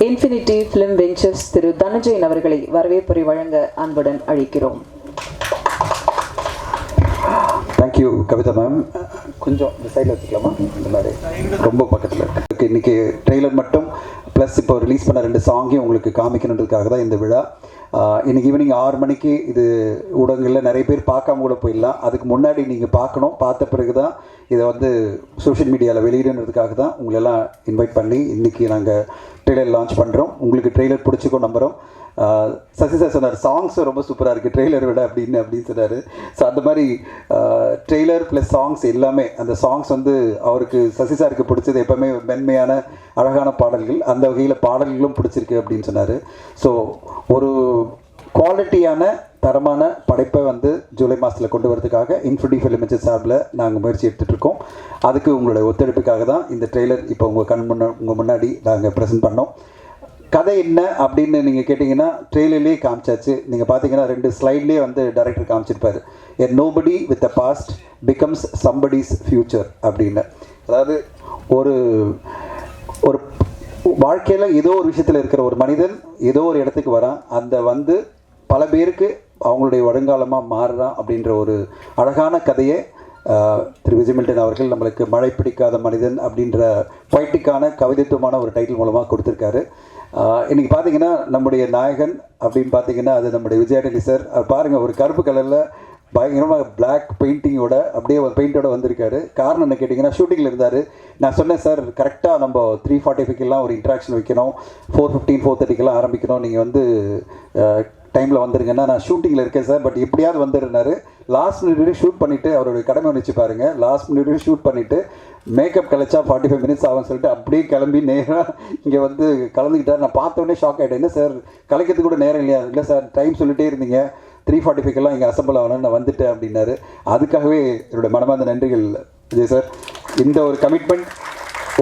Infinity film ventures திரு தனஞ்சயன் அவர்களை வரவேற்புரை வழங்க அன்புடன் அழைக்கிறோம். Thank you Kavitha ma'am. கொஞ்சம் இந்த சைடில் வச்சுக்கலாமா? இந்த மாதிரி ரொம்ப பக்கத்தில் இருக்குது. இன்றைக்கி ட்ரெய்லர் மட்டும் ப்ளஸ் இப்போ ரிலீஸ் பண்ண 2 சாங்கையும் உங்களுக்கு காமிக்கணுன்றதுக்காக தான் இந்த விழா. இன்றைக்கி ஈவினிங் 6 மணிக்கு இது ஊடகங்களில் நிறைய பேர் பார்க்காம கூட போயிடலாம். அதுக்கு முன்னாடி நீங்கள் பார்க்கணும். பார்த்த பிறகு தான் இதை வந்து சோஷியல் மீடியாவில் வெளியிடுன்றதுக்காக தான் உங்களெல்லாம் இன்வைட் பண்ணி இன்றைக்கி நாங்கள் ட்ரெய்லர் லான்ச் பண்ணுறோம். உங்களுக்கு ட்ரெய்லர் பிடிச்சிக்கோ நம்புகிறோம். சசி சார் சொன்னார் சாங்ஸும் ரொம்ப சூப்பராக இருக்குது ட்ரெய்லர் விட அப்படின்னு சொன்னார். ஸோ அந்த மாதிரி ட்ரெய்லர் ப்ளஸ் சாங்ஸ் எல்லாமே, அந்த சாங்ஸ் வந்து அவருக்கு சசி சாருக்கு பிடிச்சது எப்போவுமே மென்மையான அழகான பாடல்கள். அந்த வகையில் பாடல்களும் பிடிச்சிருக்கு அப்படின்னு சொன்னார். ஸோ ஒரு குவாலிட்டியான தரமான படைப்பை வந்து ஜூலை மாதத்தில் கொண்டு வரதுக்காக இன்ஃபினிட்டி ஃபிலிம் வெஞ்சர்ஸ் சார்பில் நாங்கள் முயற்சி எடுத்துகிட்ருக்கோம். அதுக்கு உங்களுடைய ஒத்துழைப்புக்காக தான் இந்த ட்ரெய்லர் இப்போ உங்கள் முன்னாடி நாங்கள் ப்ரெசென்ட் பண்ணோம். கதை என்ன அப்படின்னு நீங்கள் கேட்டிங்கன்னா ட்ரெய்லர்லேயே காமிச்சாச்சு. நீங்கள் பார்த்தீங்கன்னா 2 ஸ்லைட்லேயே வந்து டைரக்டர் காமிச்சிருப்பார். A nobody with a past becomes somebody's future அப்படின்னு. அதாவது ஒரு ஒரு வாழ்க்கையில் ஏதோ ஒரு விஷயத்தில் இருக்கிற ஒரு மனிதன் ஏதோ ஒரு இடத்துக்கு வரான். அந்த வந்து பல பேருக்கு அவங்களுடைய வருங்காலமாக மாறுறான் அப்படின்ற ஒரு அழகான கதையை திரு விஜய் மில்டன் அவர்கள் நம்மளுக்கு மழை பிடிக்காத மனிதன் அப்படின்ற பொய்ட்டிக்கான கவிதைத்துவமான ஒரு டைட்டில் மூலமாக கொடுத்துருக்காரு. இன்றைக்கி பார்த்தீங்கன்னா நம்முடைய நாயகன் அப்படின்னு பார்த்தீங்கன்னா அது நம்முடைய விஜயானந்தி சார். பாருங்கள், ஒரு கருப்பு கலரில் பயங்கரமாக பிளாக் பெயிண்டிங்கோட அப்படியே ஒரு பெயிண்டோட வந்திருக்காரு. காரணம் என்ன கேட்டிங்கன்னா, ஷூட்டிங்கில் இருந்தார். நான் சொன்னேன் சார், கரெக்டாக நம்ம 3:45 ஒரு இன்ட்ராக்ஷன் வைக்கணும், 4:15 4:30 ஆரம்பிக்கணும், நீங்கள் வந்து டைமில் வந்துருங்கன்னா நான் ஷூட்டிங்கில் இருக்கேன் சார், பட் எப்படியாவது வந்துருந்தாரு. லாஸ்ட் மினிட் ஷூட் பண்ணிவிட்டு அவருடைய கடமை வச்சு பாருங்கள். லாஸ்ட் மினிட் ஷூட் பண்ணிவிட்டு மேக்கப் கழிச்சா 45 மினிட்ஸ் ஆகும்னு சொல்லிட்டு அப்படியே கிளம்பி நேராக இங்கே வந்து கலந்துக்கிட்டார். நான் பார்த்தோன்னே ஷாக் ஆகிட்டேன். என்ன சார் கலைக்கிறதுக்கு கூட நேரம் இல்லையா? இல்லை சார், டைம் சொல்லிகிட்டே இருந்தீங்க, 3:45 இங்கே அசம்பிள் ஆகணும்னு நான் வந்துட்டேன் அப்படின்னாரு. அதுக்காகவே என்னுடைய மனமார்ந்த நன்றிகள் விஜய் சார். இந்த ஒரு கமிட்மெண்ட்,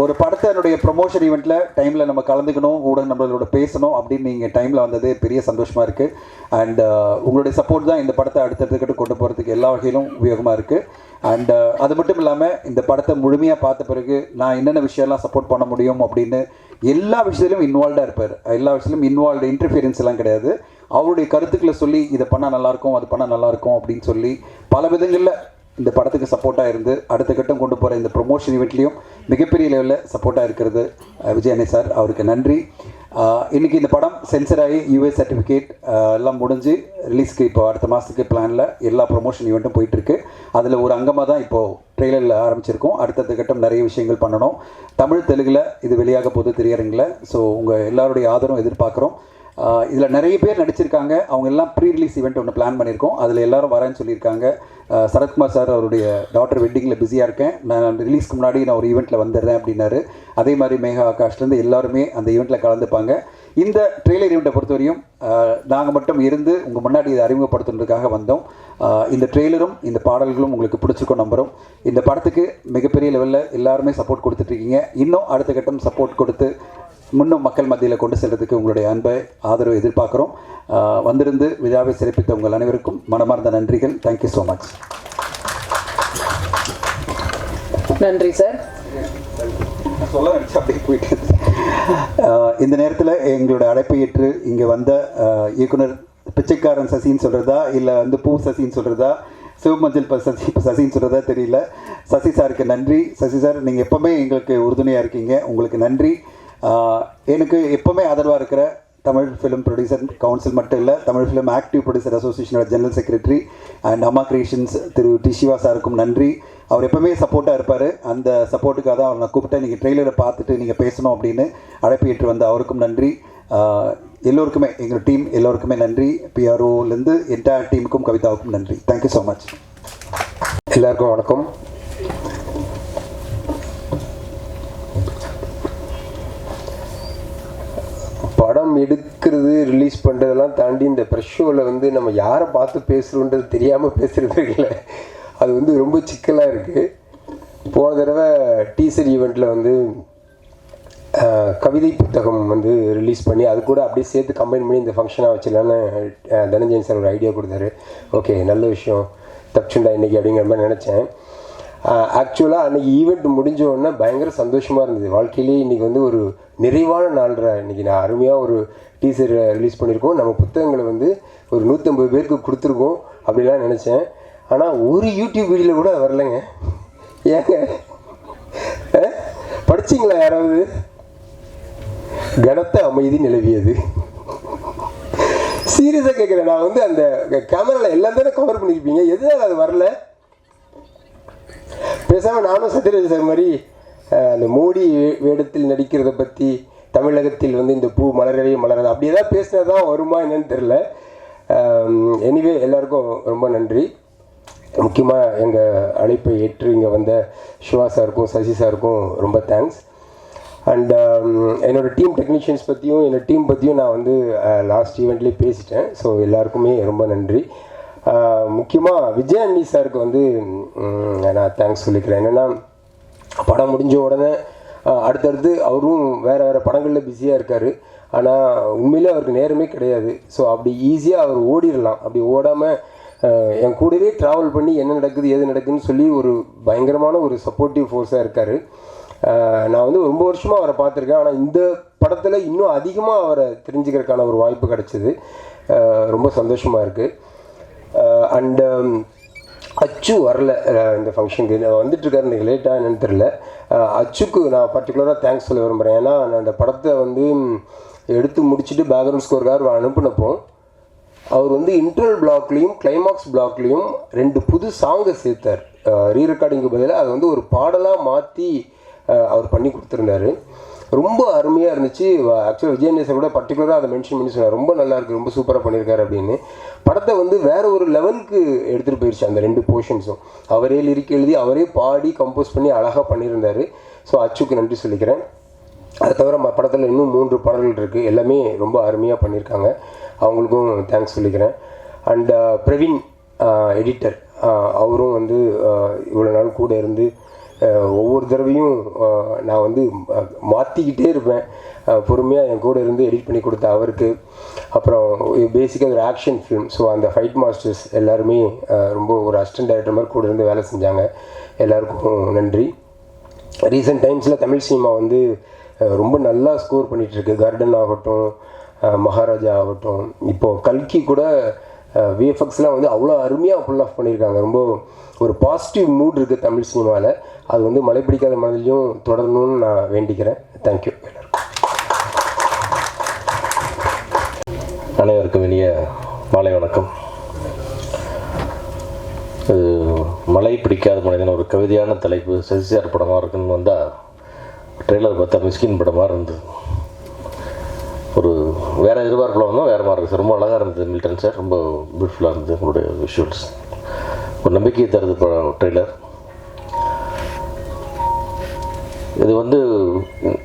ஒரு படத்தை என்னுடைய ப்ரொமோஷன் ஈவெண்ட்டில் டைமில் நம்ம கலந்துக்கணும், ஊடகம் நம்மளோட பேசணும் அப்படின்னு நீங்கள் டைமில் வந்தது பெரிய சந்தோஷமாக இருக்குது. அண்ட் உங்களுடைய சப்போர்ட் தான் இந்த படத்தை அடுத்தடுத்துக்கிட்டு கொண்டு போகிறதுக்கு எல்லா வகையிலும் உபயோகமாக இருக்குது. அண்ட் அது மட்டும் இல்லாமல் இந்த படத்தை முழுமையாக பார்த்த பிறகு நான் என்னென்ன விஷயம்லாம் சப்போர்ட் பண்ண முடியும் அப்படின்னு எல்லா விஷயத்துலையும் இன்வால்வ்டாக இருப்பார். எல்லா விஷயத்துலையும் இன்வால்வ்டு, இன்டர்ஃபியரன்ஸ் எல்லாம் கிடையாது. அவருடைய கருத்துக்களை சொல்லி இதை பண்ணால் நல்லாயிருக்கும், அது பண்ணால் நல்லாயிருக்கும் அப்படின்னு சொல்லி பல விதங்களில் இந்த படத்துக்கு சப்போர்ட்டாக இருந்து அடுத்த கட்டம் கொண்டு போகிற இந்த ப்ரொமோஷன் ஈவெண்ட்லேயும் மிகப்பெரிய லெவலில் சப்போர்ட்டாக இருக்கிறது விஜயானி சார், அவருக்கு நன்றி. இன்றைக்கி இந்த படம் சென்சர் ஆகி யூஎஸ் சர்டிஃபிகேட் எல்லாம் முடிஞ்சு ரிலீஸ்க்கு இப்போ அடுத்த மாதத்துக்கு பிளானில் எல்லா ப்ரொமோஷன் ஈவெண்ட்டும் போயிட்டுருக்கு. அதில் ஒரு அங்கமாக தான் இப்போது ட்ரெய்லரில் ஆரம்பிச்சிருக்கோம். அடுத்தடுத்த கட்டம் நிறைய விஷயங்கள் பண்ணணும். தமிழ் தெலுங்கில் இது வெளியாக போகுது திரையரங்கில். ஸோ உங்கள் எல்லாருடைய ஆதரவும் எதிர்பார்க்குறோம். இதில் நிறைய பேர் நடிச்சிருக்காங்க. அவங்க எல்லாம் ப்ரீ ரிலீஸ் ஈவெண்ட் ஒன்று பிளான் பண்ணியிருக்கோம். அதில் எல்லோரும் வரேன்னு சொல்லியிருக்காங்க. சரத்குமார் சார் அவருடைய டாக்டர் வெட்டிங்கில் பிஸியாக இருக்கேன், நான் ரிலீஸ்க்கு முன்னாடி நான் ஒரு ஈவெண்ட்டில் வந்துடுறேன் அப்படின்னாரு. அதே மாதிரி மேகா ஆகாஷ்லேருந்து எல்லாருமே அந்த ஈவெண்ட்டில் கலந்துப்பாங்க. இந்த ட்ரெய்லர் ஈவெண்ட்டை பொறுத்தவரையும் நாங்கள் மட்டும் இருந்து உங்கள் முன்னாடி இதை அறிமுகப்படுத்துறதுக்காக வந்தோம். இந்த ட்ரெய்லரும் இந்த பாடல்களும் உங்களுக்கு பிடிச்சிருக்கோம் நம்புகிறோம். இந்த படத்துக்கு மிகப்பெரிய லெவலில் எல்லாருமே சப்போர்ட் கொடுத்துட்ருக்கீங்க. இன்னும் அடுத்த கட்டம் சப்போர்ட் கொடுத்து முன்னும் மக்கள் மத்தியில் கொண்டு செல்றதுக்கு உங்களுடைய அன்பை ஆதரவு எதிர்பார்க்குறோம். வந்திருந்து விழாவை சிறப்பித்த உங்கள் அனைவருக்கும் மனமார்ந்த நன்றிகள். Thank you so much. நன்றி சார். சொல்ல நினச்சி அப்படியே போயிட்டு இந்த நேரத்தில் எங்களோட அழைப்பை ஏற்று இங்கே வந்த இயக்குனர் பிச்சைக்காரன் சசின்னு சொல்கிறதா இல்லை வந்து பூ சசின்னு சொல்கிறதா சிவமஞ்சள் சசின்னு சொல்கிறதா தெரியல. சசி சாருக்கு நன்றி. சசி சார், நீங்கள் எப்போவுமே எங்களுக்கு உறுதுணையாக இருக்கீங்க, உங்களுக்கு நன்றி. எனக்கு எப்போவுமே ஆதரவாக இருக்கிற தமிழ் ஃபிலிம் ப்ரொடியூசர் கவுன்சில் மட்டும் இல்லை, தமிழ் ஃபிலிம் ஆக்டிவ் ப்ரொடியூசர் அசோசியேஷனோட general secretary and Amma creations Thiru T Siva சாருக்கும் நன்றி. அவர் எப்போவுமே சப்போர்ட்டாக இருப்பார். அந்த சப்போர்ட்டுக்காக தான் அவர் நான் கூப்பிட்டேன். நீங்கள் ட்ரெய்லரை பார்த்துட்டு நீங்கள் பேசணும் அப்படின்னு அழைப்பு ஏற்று வந்த அவருக்கும் நன்றி. எல்லோருக்குமே, எங்கள் டீம் எல்லோருக்குமே நன்றி. பிஆர்ஓலேருந்து என்டையர் டீமுக்கும் கவிதாவுக்கும் நன்றி. Thank you so much. எல்லாருக்கும் வணக்கம். படம் எடுக்கிறது, ரிலீஸ் பண்ணுறதெல்லாம் தாண்டி இந்த ப்ரெஷ் ஷோவில் வந்து நம்ம யாரை பார்த்து பேசுகிறோன்றது தெரியாமல் பேசுகிறது இல்லை, அது வந்து ரொம்ப சிக்கலாக இருக்குது. போன தடவை டீசர் ஈவெண்ட்டில் வந்து கவிதை புத்தகம் வந்து ரிலீஸ் பண்ணி அது கூட அப்படியே சேர்த்து கம்பைன் பண்ணி இந்த ஃபங்க்ஷனாக வச்சிடலான்னு தனஞ்சயன் சார் ஒரு ஐடியா கொடுத்தாரு. ஓகே, நல்ல விஷயம், தப்பிச்சுண்டா இன்றைக்கி அப்படிங்கிற மாதிரி நினச்சேன். ஆக்சுவலாக அன்றைக்கி ஈவெண்ட் முடிஞ்ச உடனே பயங்கர சந்தோஷமாக இருந்தது. வாழ்க்கையிலேயே இன்றைக்கி வந்து ஒரு நிறைவான நாள்ற இன்றைக்கி நான் அருமையாக ஒரு டீசர் ரிலீஸ் பண்ணியிருக்கோம். நம்ம புத்தகங்களை வந்து ஒரு 150 பேருக்கு கொடுத்துருக்கோம் அப்படிலாம் நினச்சேன். ஆனால் ஒரு யூடியூப் வீடியோவில் கூட வரலைங்க. ஏங்க படிச்சிங்களா யாராவது? கனத்த அமைதி நிலவியது. சீரியஸாக கேட்குறேன். நான் வந்து அந்த கேமராவில் எல்லாம் தானே கவர் பண்ணியிருப்பீங்க, எதனால் அது வரல? பேசாமல் நானும் சத்யராஜ் சார் மாதிரி அந்த மோடி வேடத்தில் நடிக்கிறத பற்றி, தமிழகத்தில் வந்து இந்த பூ மலரவே மலராது அப்படி ஏதாவது பேசினா தான் வருமா என்னன்னு தெரில. எனிவே எல்லாருக்கும் ரொம்ப நன்றி. முக்கியமாக எங்கள் அழைப்பை ஏற்று இங்கே வந்த சிவா சாருக்கும் சசி சாருக்கும் ரொம்ப தேங்க்ஸ். அண்ட் என்னோடய டீம் டெக்னீஷியன்ஸ் பற்றியும் என்னோடய டீம் பற்றியும் நான் வந்து லாஸ்ட் ஈவெண்ட்லேயே பேசிட்டேன். ஸோ எல்லாருக்குமே ரொம்ப நன்றி. முக்கியமாக விஜய் அண்ணி சாருக்கு வந்து நான் தேங்க்ஸ் சொல்லிக்கிறேன். என்னென்னா படம் முடிஞ்ச உடனே அடுத்தடுத்து அவரும் வேறு படங்களில் பிஸியாக இருக்கார். ஆனால் உண்மையிலே அவருக்கு நேரமே கிடையாது. ஸோ அப்படி ஈஸியாக அவர் ஓடிடலாம். அப்படி ஓடாமல் என் கூடவே ட்ராவல் பண்ணி என்ன நடக்குது ஏது நடக்குதுன்னு சொல்லி ஒரு பயங்கரமான ஒரு சப்போர்ட்டிவ் ஃபோர்ஸாக இருக்கார். நான் வந்து ரொம்ப வருஷமாக அவரை பார்த்துருக்கேன். ஆனால் இந்த படத்தில் இன்னும் அதிகமாக அவரை தெரிஞ்சுக்கிறதுக்கான ஒரு வாய்ப்பு கிடச்சிது. ரொம்ப சந்தோஷமாக இருக்குது. அண்ட் அச்சு வரல இந்த ஃபங்க்ஷனுக்கு. நான் வந்துட்டுருக்காரு, இன்றைக்கி லேட்டாக என்னன்னு தெரில. அச்சுக்கு நான் பர்டிகுலராக தேங்க்ஸ் சொல்ல விரும்புகிறேன். ஏன்னா நான் அந்த படத்தை வந்து எடுத்து முடிச்சுட்டு பேக்ரவுண்ட் ஸ்கோருக்காக அனுப்பினப்போ அவர் வந்து இன்டர்வல் பிளாக்லேயும் கிளைமாக்ஸ் பிளாக்லேயும் 2 புது சாங்கை சேர்த்தார். ரீரெக்கார்டிங்கு பதிலாக அது வந்து ஒரு பாடலாக மாற்றி அவர் பண்ணி கொடுத்துருந்தாரு. ரொம்ப அருமையாக இருந்துச்சு. ஆக்சுவலாக விஜயநேசர் கூட பர்டிகுலராக அதை மென்ஷன் பண்ணி சொன்னார், ரொம்ப நல்லாயிருக்கு, ரொம்ப சூப்பராக பண்ணியிருக்காரு அப்படின்னு. படத்தை வந்து வேறு ஒரு லெவலுக்கு எடுத்துகிட்டு போயிடுச்சு அந்த 2 போர்ஷன்ஸும். அவரே லிரிக் எழுதி அவரே பாடி கம்போஸ் பண்ணி அழகாக பண்ணியிருந்தார். ஸோ அச்சுக்கு நன்றி சொல்லிக்கிறேன். அதை தவிர படத்தில் இன்னும் 3 பாடல்கள் இருக்குது, எல்லாமே ரொம்ப அருமையாக பண்ணியிருக்காங்க. அவங்களுக்கும் தேங்க்ஸ் சொல்லிக்கிறேன். அண்ட் பிரவீன் எடிட்டர், அவரும் வந்து இவ்வளோ நாள் கூட இருந்து ஒவ்வொரு தடவையும் நான் வந்து மாற்றிக்கிட்டே இருப்பேன். பொறுமையாக என் கூட இருந்து எடிட் பண்ணி கொடுத்த அவருக்கு. அப்புறம் பேசிக்காக ஒரு ஆக்ஷன் ஃபிலிம், ஸோ அந்த ஃபைட் மாஸ்டர்ஸ் எல்லாருமே ரொம்ப ஒரு அசிஸ்டன்ட் டைரக்டர் மாதிரி கூட இருந்து வேலை செஞ்சாங்க. எல்லாருக்கும் நன்றி. ரீசெண்ட் டைம்ஸில் தமிழ் சினிமா வந்து ரொம்ப நல்லா ஸ்கோர் பண்ணிகிட்ருக்கு. கார்டன் ஆகட்டும், மகாராஜா ஆகட்டும், இப்போது கல்கி கூட விஎஃப்எக்ஸ்லாம் வந்து அவ்வளோ அருமையாக ஃபுல் ஆஃப் பண்ணியிருக்காங்க. ரொம்ப ஒரு பாசிட்டிவ் மூட் இருக்குது தமிழ் சினிமாவில். அது வந்து மழை பிடிக்காத மனதிலையும் தொடரணும்னு நான் வேண்டிக்கிறேன். தேங்க்யூ எல்லாருக்கும். அனைவருக்கும் இனிய மாலை வணக்கம். மழை பிடிக்காத மனிதன் ஒரு கவிதையான தலைப்பு, சசிசார் படமாக இருக்குன்னு வந்தால் ட்ரெய்லர் பார்த்தா மிஸ்கின் படமாக இருந்தது. ஒரு வேறு எதிர்பார்ப்பில் வந்தால் வேறு மாதிரி இருக்குது. ரொம்ப அழகாக இருந்தது மில்டன் சார், ரொம்ப பியூட்டிஃபுல்லாக இருந்தது உங்களுடைய விஷுவல்ஸ். ஒரு நம்பிக்கையை தருது ட்ரெய்லர். இது வந்து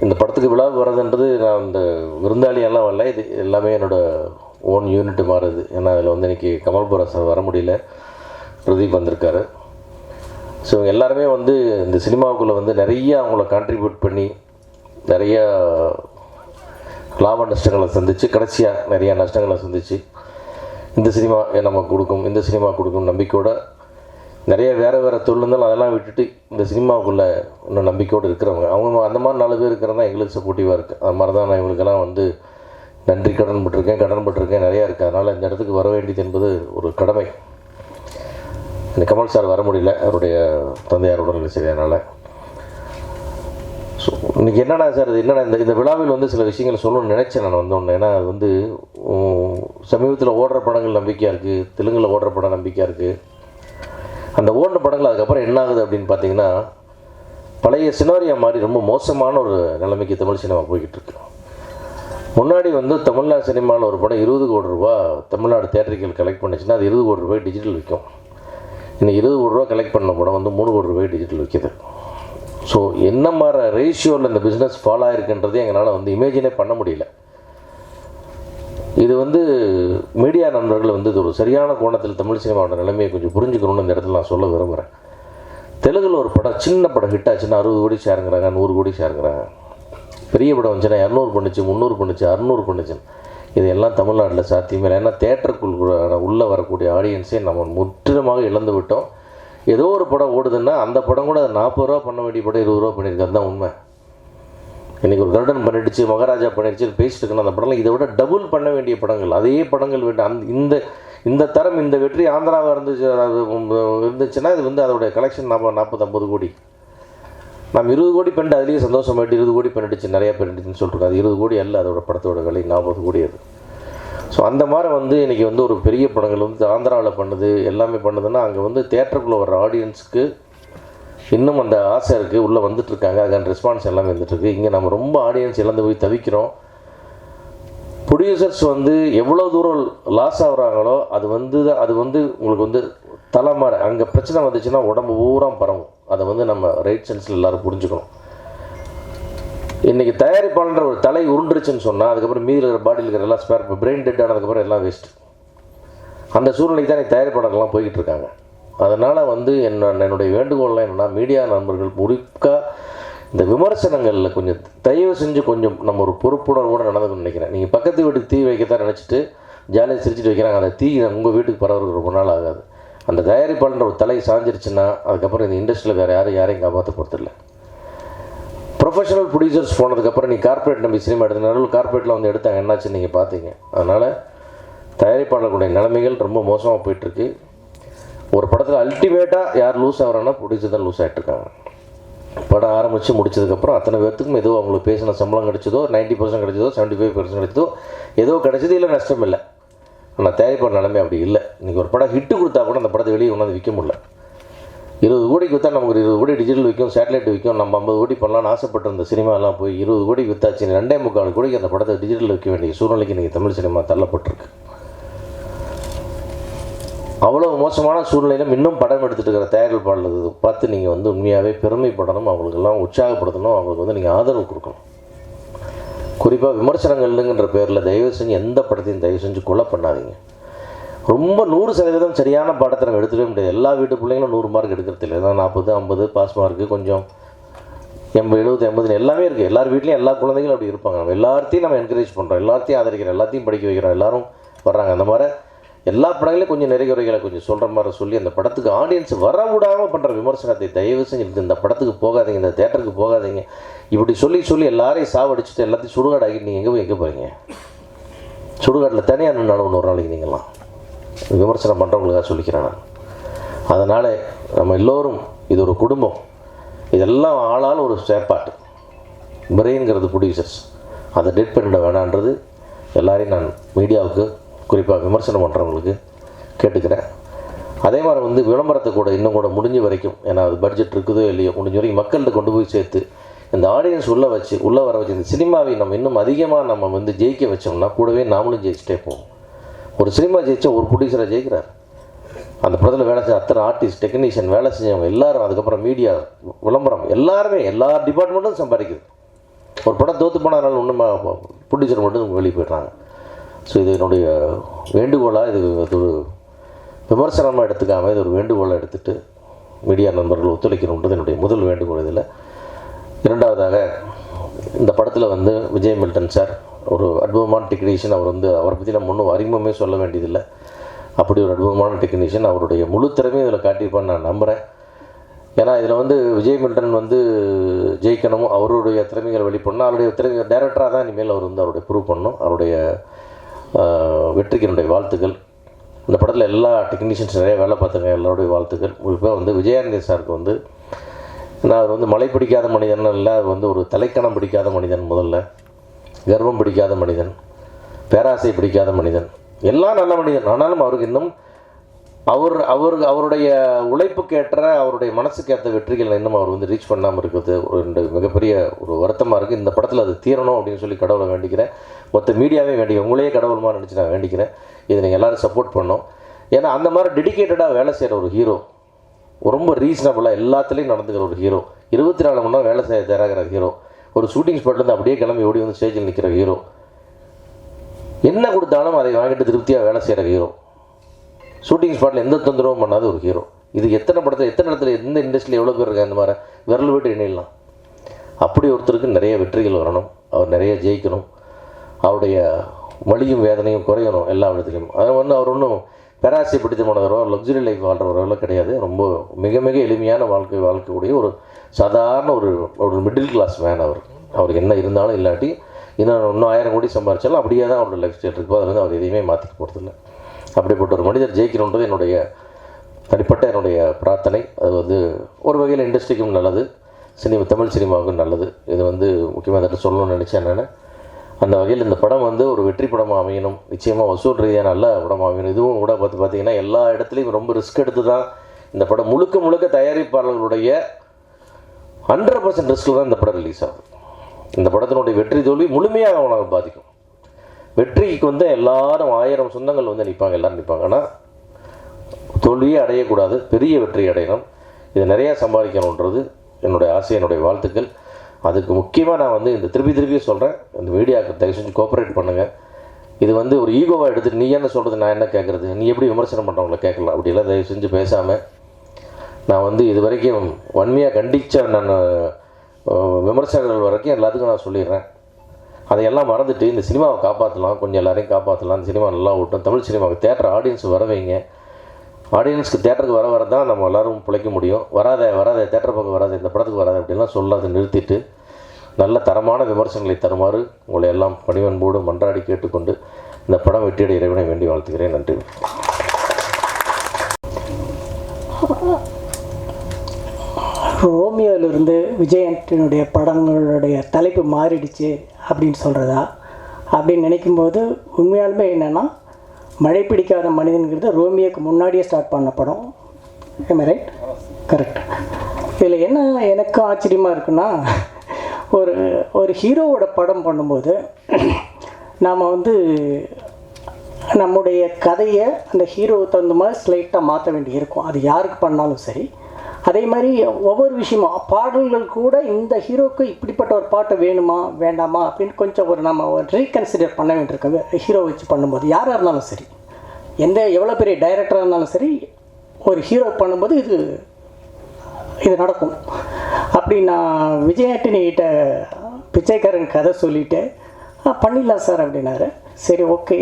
இந்த படத்துக்கு விழாவுக்கு வர்றதுன்றது நான் இந்த விருந்தாளியெல்லாம் வரல, இது எல்லாமே என்னோடய ஓன் யூனிட் மாறுது. ஏன்னா அதில் வந்து இன்றைக்கி கமல் புராசன் வர முடியல, பிரதீப் வந்திருக்காரு. ஸோ எல்லாருமே வந்து இந்த சினிமாவுக்குள்ளே வந்து நிறைய அவங்கள கான்ட்ரிபியூட் பண்ணி நிறைய லாப நஷ்டங்களை சந்தித்து கடைசியாக நிறையா நஷ்டங்களை சந்தித்து இந்த சினிமா நம்ம கொடுக்கும், இந்த சினிமா கொடுக்கும் நம்பிக்கையோடு நிறைய வேறு தொழில் இருந்தாலும் அதெல்லாம் விட்டுட்டு இந்த சினிமாவுக்குள்ளே இன்னும் நம்பிக்கையோடு இருக்கிறவங்க அவங்க அந்த மாதிரி 4 பேர் இருக்கிறதா எங்களுக்கு சப்போர்ட்டிவாக இருக்குது. அது மாதிரி தான் நான் இவங்களுக்கெல்லாம் வந்து நன்றி கடன் பட்டிருக்கேன் நிறையா இருக்குது. அதனால் இந்த இடத்துக்கு வர வேண்டியது என்பது ஒரு கடமை. இந்த கமல் சார் வர முடியல, அவருடைய தந்தையார் உடல்நிலை சரியானால. ஸோ இன்றைக்கி என்னென்னா சார், இது என்னென்னா இந்த விழாவில் வந்து சில விஷயங்களை சொல்லணும்னு நினச்சேன் நான் வந்தோன்னே. ஏன்னா அது வந்து சமீபத்தில் ஓடுற படங்கள் நம்பிக்கையாக இருக்குது, தெலுங்கில் ஓடுற படம் நம்பிக்கையாக இருக்குது. அந்த ஓடுற படங்கள் அதுக்கப்புறம் என்ன ஆகுது அப்படின்னு பார்த்தீங்கன்னா பழைய சினாரியா மாதிரி ரொம்ப மோசமான ஒரு நிலைமைக்கு தமிழ் சினிமா போய்கிட்டு இருக்கு. முன்னாடி வந்து தமிழ்நாடு சினிமாவில் ஒரு படம் 20 கோடி ரூபா தமிழ்நாடு தியேட்டர்கள் கலெக்ட் பண்ணிச்சுன்னா அது 20 கோடி ரூபாய் டிஜிட்டல் விற்கும். இன்னைக்கு 20 கோடி ரூபா கலெக்ட் பண்ண படம் வந்து 3 கோடி ரூபாய் டிஜிட்டல் விற்கிது. ஸோ என்ன மாதிரி ரேஷியோவில் இந்த பிஸ்னஸ் ஃபாலோ ஆகிருக்குன்றது எங்களால் வந்து இமேஜினே பண்ண முடியல. இது வந்து மீடியா நண்பர்கள் வந்து இது ஒரு சரியான கோணத்தில் தமிழ் சினிமாவோட நிலைமையை கொஞ்சம் புரிஞ்சுக்கணும்னு இந்த இடத்துல நான் சொல்ல விரும்புகிறேன். தெலுங்கில் ஒரு படம் சின்ன படம் ஹிட் ஆச்சுன்னா 60 கோடி ஷேருங்கிறாங்க, 100 கோடி ஷேருங்கிறாங்க. பெரிய படம் வந்துச்சுன்னா 200 பண்ணுச்சு, 300 பண்ணுச்சு, 600 பண்ணுச்சுன்னு. இது எல்லாம் தமிழ்நாட்டில் சாத்தியமே இல்லை. ஏன்னா தேட்டருக்குள் உள்ளே வரக்கூடிய ஆடியன்ஸே நம்ம முற்றிலுமாக இழந்து விட்டோம். ஏதோ ஒரு படம் ஓடுதுன்னா அந்த படம் கூட 40 ரூபா பண்ண வேண்டிய படம் 20 ரூபா பண்ணியிருக்கு. அதுதான் உண்மை. இன்றைக்கி ஒரு கருடன் பண்ணிடுச்சு, மகாராஜா பண்ணிடுச்சு பேசிட்டு இருக்கணும். அந்த படம்லாம் இதை விட டபுள் பண்ண வேண்டிய படங்கள், அதே படங்கள் வேண்டும். இந்த தரம், இந்த வெற்றி ஆந்திராவாக இருந்துச்சுன்னா இது வந்து அதோடைய கலெக்ஷன் 40-50 கோடி. நம்ம 20 கோடி பண்ணிட்டு அதுலேயே சந்தோஷமாயிட்டு 20 கோடி பண்ணிடுச்சு, நிறையா பண்ணிடுச்சுன்னு சொல்லிட்டு அது 20 கோடி அல்ல, அதோட படத்தோட விலை 40 கோடி அது. ஸோ அந்த மாதிரி வந்து இன்றைக்கி வந்து ஒரு பெரிய படங்கள் வந்து ஆந்திராவில் பண்ணுது, எல்லாமே பண்ணுதுன்னா அங்கே வந்து தியேட்டருக்குள்ளே வர்ற ஆடியன்ஸுக்கு இன்னும் அந்த ஆசை இருக்குது, உள்ளே வந்துட்டுருக்காங்க, அதுக்கான ரெஸ்பான்ஸ் எல்லாமே வந்துட்டுருக்கு. இங்கே நம்ம ரொம்ப ஆடியன்ஸ் இழந்து போய் தவிக்கிறோம். ப்ரொடியூசர்ஸ் வந்து எவ்வளோ தூரம் லாஸ் ஆகுறாங்களோ அது வந்து உங்களுக்கு வந்து தலை மாதிரி அங்கே பிரச்சனை வந்துச்சுன்னா உடம்பு பூரா பரவும். அதை வந்து நம்ம ரைட் சென்ஸில் எல்லோரும் புரிஞ்சுக்கணும். இன்றைக்கி தயாரிப்பாளன்ற ஒரு தலை உருண்டுருச்சுன்னு சொன்னால் அதுக்கப்புறம் மீதியில் இருக்கிற பாடியில் இருக்கிற எல்லாம் ஸ்பேர், பிரெயின் டெட் ஆனதுக்கப்புறம் எல்லாம் வேஸ்ட்டு. அந்த சூழ்நிலைக்கு தான் தயாரிப்பாளர்கள்லாம் போய்கிட்டு இருக்காங்க. அதனால் வந்து என்னுடைய வேண்டுகோள்லாம் என்னென்னா, மீடியா நண்பர்கள் முழுக்க இந்த விமர்சனங்களில் கொஞ்சம் தயவு செஞ்சு கொஞ்சம் நம்ம ஒரு பொறுப்புணர்வோடு நடந்துக்கணும்னு நினைக்கிறேன். நீங்கள் பக்கத்து வீட்டுக்கு தீ வைக்கத்தான் நினச்சிட்டு ஜாலியாக சிரிச்சிட்டு வைக்கிறாங்க, அந்த தீ உங்கள் வீட்டுக்கு பரவுறது ரொம்ப நாள் ஆகாது. அந்த தயாரிப்பாளன்ற ஒரு தலை சாஞ்சிருச்சுன்னா அதுக்கப்புறம் இந்த இண்டஸ்ட்ரியில் வேறு யாரையும் காப்பாற்ற போகிறதில்ல. ப்ரொஃபஷனல் ப்ரொடியூசர்ஸ் போனதுக்கப்புறம் நீ கார்ப்பரேட் நம்பி சினிமா எடுத்த நடுவில் கார்ப்பரேட்டில் வந்து எடுத்தாங்க, என்னாச்சு நீங்கள் பார்த்தீங்க. அதனால் தயாரிப்பாளர்களுடைய நிலைமைகள் ரொம்ப மோசமாக போயிட்டுருக்கு. ஒரு படத்தில் அல்டிமேட்டாக யார் லூஸ் ஆகிறான்னா ப்ரொடியூசர் தான் லூஸ் ஆகிட்டுருக்காங்க. படம் ஆரம்பித்து முடிச்சதுக்கப்புறம் அத்தனை பேர்த்துக்கும் ஏதோ அவங்களுக்கு பேசின சம்பளம் கிடைச்சதோ, 90% கிடைச்சதோ, 75% கிடைச்சதோ, ஏதோ கிடைச்சது, இல்லை நஷ்டம் இல்லை. ஆனால் தயாரிப்பாளர் நிலைமை அப்படி இல்லை. இன்றைக்கி ஒரு படம் ஹிட்டு கொடுத்தா கூட அந்த படத்தை வெளியே கொண்டாந்து விற்க முடியல. 20 கோடிக்கு விற்றா நமக்கு 20 கோடி டிஜிட்டல் விற்கும், சேட்டலைட் விற்கும். நம்ம 50 கோடி பண்ணலான்னு ஆசைப்பட்டிருந்த சினிமாலாம் போய் 20 கோடி விற்றாச்சு. 2.25 கோடிக்கு அந்த படத்தை டிஜிட்டல் விற்க வேண்டிய சூழ்நிலைக்கு இன்றைக்கி தமிழ் சினிமா தள்ளப்பட்டிருக்கு. அவ்வளோ மோசமான சூழ்நிலையிலும் இன்னும் படம் எடுத்துகிட்டு இருக்கிற தயாரிப்பாளர்கள் பார்த்து நீங்கள் வந்து உண்மையாகவே பெருமைப்படணும், அவங்களுக்கெல்லாம் உற்சாகப்படுத்தணும், அவங்களுக்கு வந்து நீங்கள் ஆதரவு கொடுக்கணும். குறிப்பாக விமர்சனங்கள்ங்கிற பேரில் தயவு செஞ்சு எந்த படத்தையும் தயவு செஞ்சு கொலை பண்ணாதீங்க. ரொம்ப 100% சரியான பாடத்தை நம்ம எடுத்துக்கவே முடியாது. எல்லா வீட்டு பிள்ளைங்களும் 100 மார்க் எடுக்கிறது இல்லை. ஏன்னா 40, 50 பாஸ் மார்க்கு, கொஞ்சம் 80, 70, 80 எல்லாமே இருக்குது. எல்லார் வீட்லேயும் எல்லா குழந்தைகளும் அப்படி இருப்பாங்க. நம்ம எல்லாத்தையும் நம்ம என்கரேஜ் பண்ணுறோம், எல்லாத்தையும் ஆதரிக்கிறோம், எல்லாத்தையும் படிக்க வைக்கிறோம், எல்லோரும் வர்றாங்க. அந்த மாதிரி எல்லா படங்களையும் கொஞ்சம் நிறைகுறைகளை கொஞ்சம் சொல்கிற மாதிரி சொல்லி அந்த படத்துக்கு ஆடியன்ஸ் வர விடாமல் பண்ணுற விமர்சனத்தை தயவு செஞ்சு இந்த படத்துக்கு போகாதீங்க, இந்த தேட்டருக்கு போகாதீங்க, இப்படி சொல்லி எல்லாரையும் சாவடிச்சுட்டு எல்லாத்தையும் சுடுகாடாகிட்டு நீங்கள் எங்கே போகிறீங்க? சுடுகாட்டில் தனியாக நின்று ஒரு நாளைக்கு நீங்கள்லாம் விமர்சனம் பண்ணுறவங்களுக்காக சொல்லிக்கிறேன் நான். அதனால் நம்ம எல்லோரும் இது ஒரு குடும்பம், இதெல்லாம் ஆளால் ஒரு செயற்பாட்டு பிரெயின்ங்கிறது ப்ரொடியூசர்ஸ், அதை டெட் பண்ணிட வேணான்றது எல்லாரையும் நான் மீடியாவுக்கு குறிப்பாக விமர்சனம் பண்ணுறவங்களுக்கு கேட்டுக்கிறேன். அதே மாதிரி வந்து விளம்பரத்தை கூட இன்னும் கூட முடிஞ்ச வரைக்கும், ஏன்னா அது பட்ஜெட் இருக்குதோ இல்லையோ, முடிஞ்ச வரைக்கும் மக்கள்கிட்ட கொண்டு போய் சேர்த்து இந்த ஆடியன்ஸ் உள்ளே வர வச்சு இந்த சினிமாவை நம்ம இன்னும் அதிகமாக நம்ம வந்து ஜெயிக்க வச்சோம்னா கூடவே நாமளும் ஜெயிச்சிட்டே போவோம். ஒரு சினிமா ஜெயிச்சா ஒரு ப்ரொடியூசரை ஜெயிக்கிறார். அந்த படத்தில் வேலை செஞ்ச அத்தனை ஆர்டிஸ்ட், டெக்னீஷியன், வேலை செஞ்சவங்க எல்லாரும், அதுக்கப்புறம் மீடியா, விளம்பரம், எல்லாருமே எல்லா டிபார்ட்மெண்ட்டும் சம்பாதிக்குது. ஒரு படம் தோற்று போனதுனால ஒன்றும் ப்ரொடியூசர் மட்டும் வெளியே போய்ட்றாங்க. ஸோ இது என்னுடைய வேண்டுகோளாக, இது ஒரு விமர்சனமாக எடுத்துக்காமல் இது ஒரு வேண்டுகோளாக எடுத்துகிட்டு மீடியா நண்பர்கள் ஒத்துழைக்கணுன்றது என்னுடைய முதல் வேண்டுகோள். இதில் இரண்டாவதாக, இந்த படத்தில் வந்து விஜய் மில்டன் சார் ஒரு அற்புதமான டெக்னீஷியன். அவரை பற்றி நம்ம ஒன்றும் அறிமுகமே சொல்ல வேண்டியதில்லை. அப்படி ஒரு அற்புதமான டெக்னீஷியன், அவருடைய முழு திறமையும் இதில் காட்டியிருப்பான்னு நான் நம்புகிறேன். ஏன்னா இதில் வந்து விஜய் மில்டன் வந்து ஜெயிக்கணும், அவருடைய திறமைகளை வெளிப்படணும். அவருடைய திறமை டைரக்டராக தான் இனிமேல் அவர் வந்து அவருடைய ப்ரூவ் பண்ணணும். அவருடைய வெற்றிக்கு என்னுடைய வாழ்த்துக்கள். இந்த படத்தில் எல்லா டெக்னீஷியன்ஸ் நிறைய வேலை பார்த்தாங்க, எல்லாருடைய வாழ்த்துக்கள். குறிப்பாக வந்து விஜயானந்தி சாருக்கு வந்து, நான் அவர் வந்து மழை பிடிக்காத மனிதன் இல்லை, அவர் வந்து ஒரு தலைக்கணம் பிடிக்காத மனிதன், முதல்ல கர்வம் பிடிக்காத மனிதன், பேராசை பிடிக்காத மனிதன், எல்லாம் நல்ல மனிதன். ஆனாலும் அவருக்கு இன்னும் அவருடைய உழைப்புக்கேற்ற, அவருடைய மனசுக்கேற்ற வெற்றிகள் இன்னும் அவர் வந்து ரீச் பண்ணாமல் இருக்கிறது ஒரு மிகப்பெரிய ஒரு வருத்தமாக இருக்குது. இந்த படத்தில் அது தீரணும் அப்படின்னு சொல்லி கடவுளை வேண்டிக்கிறேன். மொத்த மீடியாவே வேண்டிக்கிறேன், உங்களையே கடவுள்மா நினச்சி நான் வேண்டிக்கிறேன். இதை நீங்கள் எல்லோரும் சப்போர்ட் பண்ணோம். ஏன்னா அந்த மாதிரி டெடிக்கேட்டடாக வேலை செய்கிற ஒரு ஹீரோ, ரொம்ப ரீசனபுளாக எல்லாத்துலேயும் நடந்துக்கிற ஒரு ஹீரோ, 24 மணி நேரம் வேலை செய்ய தயாராகிற ஹீரோ, ஒரு ஷூட்டிங் ஸ்பாட்லேருந்து அப்படியே கிளம்பி ஓடி வந்து ஸ்டேஜில் நிற்கிற ஹீரோ, என்ன கொடுத்தாலும் அதை வாங்கிட்டு திருப்தியாக வேலை செய்கிற ஹீரோ, ஷூட்டிங் ஸ்பாட்டில் எந்த தொந்தரவும் பண்ணாத ஒரு ஹீரோ. இது எத்தனை படத்தில், எத்தனை இடத்துல, எந்த இண்டஸ்ட்ரியில் எவ்வளோ பேர் இருக்காங்க இந்த மாதிரி விரல் விட்டு எண்ணிடலாம். அப்படி ஒருத்தருக்கு நிறைய வெற்றிகள் வரணும், அவர் நிறைய ஜெயிக்கணும், அவருடைய வலியும் வேதனையும் குறையணும் எல்லா இடத்துலையும். அதை வந்து அவர் ஒன்றும் பேராசை பிடித்து போனவரோ லக்ஸுரி லைஃப் வாழ்கிறவரோ கிடையாது. ரொம்ப மிக மிக எளிமையான வாழ்க்கக்கூடிய ஒரு சாதாரண ஒரு மிடில் கிளாஸ் மேன் அவருக்கு என்ன இருந்தாலும் இல்லாட்டி இன்னும் 1000 கோடி சம்பாதிச்சாலும் அப்படியே தான் அவரோட லைஃப் ஸ்டைல் இருக்கும். அதில் வந்து அவர் எதையுமே மாற்றிக்க போகிறதில்ல. அப்படிப்பட்ட ஒரு மனிதர் ஜெயிக்கணுன்றது என்னுடைய பிரார்த்தனை. அது வந்து ஒரு வகையில் இண்டஸ்ட்ரிக்கும் நல்லது, தமிழ் சினிமாவுக்கும் நல்லது. இது வந்து முக்கியமாக அதை சொல்லணும்னு நினச்சேன் நான். அந்த வகையில் இந்த படம் வந்து ஒரு வெற்றி படமாக அமையணும், நிச்சயமாக வசூல் ரீதியாக நல்ல படமாக அமையணும். இதுவும் கூட பார்த்தீங்கன்னா எல்லா இடத்துலையும் ரொம்ப ரிஸ்க் எடுத்து தான் இந்த படம் முழுக்க தயாரிப்பாளர்களுடைய 100% ரிஸ்கில் தான் இந்த படம் ரிலீஸ் ஆகுது. இந்த படத்தினுடைய வெற்றி தோல்வி முழுமையாக அவங்களை பாதிக்கும். வெற்றிக்கு வந்து எல்லாரும் 1000 சொந்தங்கள் வந்து எல்லோரும் நிற்பாங்க. ஆனால் தோல்வியே அடையக்கூடாது, பெரிய வெற்றி அடையணும், இதை நிறையா சம்பாதிக்கணுன்றது என்னுடைய ஆசை, என்னுடைய வாழ்த்துக்கள். அதுக்கு முக்கியமாக நான் வந்து இந்த திருப்பி சொல்கிறேன், இந்த மீடியாவுக்கு தயவு செஞ்சு கோஆப்ரேட் பண்ணுங்கள். இது வந்து ஒரு ஈகோவாக எடுத்துகிட்டு நீ என்ன சொல்கிறது நான் என்ன கேட்குறது, நீ எப்படி விமர்சனம் பண்ணுறவங்கள கேட்கலாம் அப்படிலாம் தயவு செஞ்சு பேசாமல், நான் வந்து இது வரைக்கும் வன்மையாக கண்டித்த நான் விமர்சகர்கள் வரைக்கும் எல்லாத்துக்கும் நான் சொல்லிடுறேன். அதையெல்லாம் மறந்துட்டு இந்த சினிமாவை காப்பாற்றலாம், கொஞ்சம் எல்லாரையும் காப்பாற்றலாம், இந்த சினிமா நல்லா ஓட்டும், தமிழ் சினிமாவுக்கு தேட்டர் ஆடியன்ஸ் வர வைங்க. ஆடியன்ஸ்க்கு தேட்டருக்கு வர தான் நம்ம எல்லோரும் பிழைக்க முடியும். வராத தேட்டர் பக்கம் வராது, இந்த படத்துக்கு வராது அப்படின்லாம் சொல்லாத நிறுத்திட்டு நல்ல தரமான விமர்சனங்களை தருமாறு உங்களை எல்லாம் பணிவன்போடு மன்றாடி கேட்டுக்கொண்டு இந்த படம் வெற்றியடை இறைவனை வேண்டி வாழ்த்துக்கிறேன். நன்றி. ரோமியோவிலிருந்து விஜய் ஆண்டனியுடைய படங்களுடைய தலைப்பு மாறிடுச்சு அப்படின்னு சொல்கிறதா அப்படின்னு நினைக்கும்போது உண்மையாலுமே என்னென்னா, மழை பிடிக்காத மனிதன்கிறது ரோமியோக்கு முன்னாடியே ஸ்டார்ட் பண்ண படம். ரைட்? கரெக்ட். இதில் என்ன எனக்கு ஆச்சரியமாக இருக்குன்னா, ஒரு ஹீரோவோட படம் பண்ணும்போது நாம் வந்து நம்முடைய கதையை அந்த ஹீரோவை தகுந்த மாதிரி ஸ்லைட்டாக மாற்ற வேண்டி இருக்கும். அது யாருக்கு பண்ணாலும் சரி. அதே மாதிரி ஒவ்வொரு விஷயமும் பாடல்கள் கூட இந்த ஹீரோவுக்கு இப்படிப்பட்ட ஒரு பாட்டு வேணுமா வேண்டாமா அப்படின்னு கொஞ்சம் நம்ம ரீகன்சிடர் பண்ண வேண்டியிருக்காங்க. ஹீரோ வச்சு பண்ணும்போது யாராக இருந்தாலும் சரி, எவ்வளோ பெரிய டைரக்டராக இருந்தாலும் சரி, ஒரு ஹீரோ பண்ணும்போது இது நடக்கும். அப்படி நான் விஜய் ஆண்டனிகிட்ட பிச்சைக்காரன் கதை சொல்லிவிட்டு பண்ணிடலாம் சார் அப்படின்னாரு. சரி, ஓகே,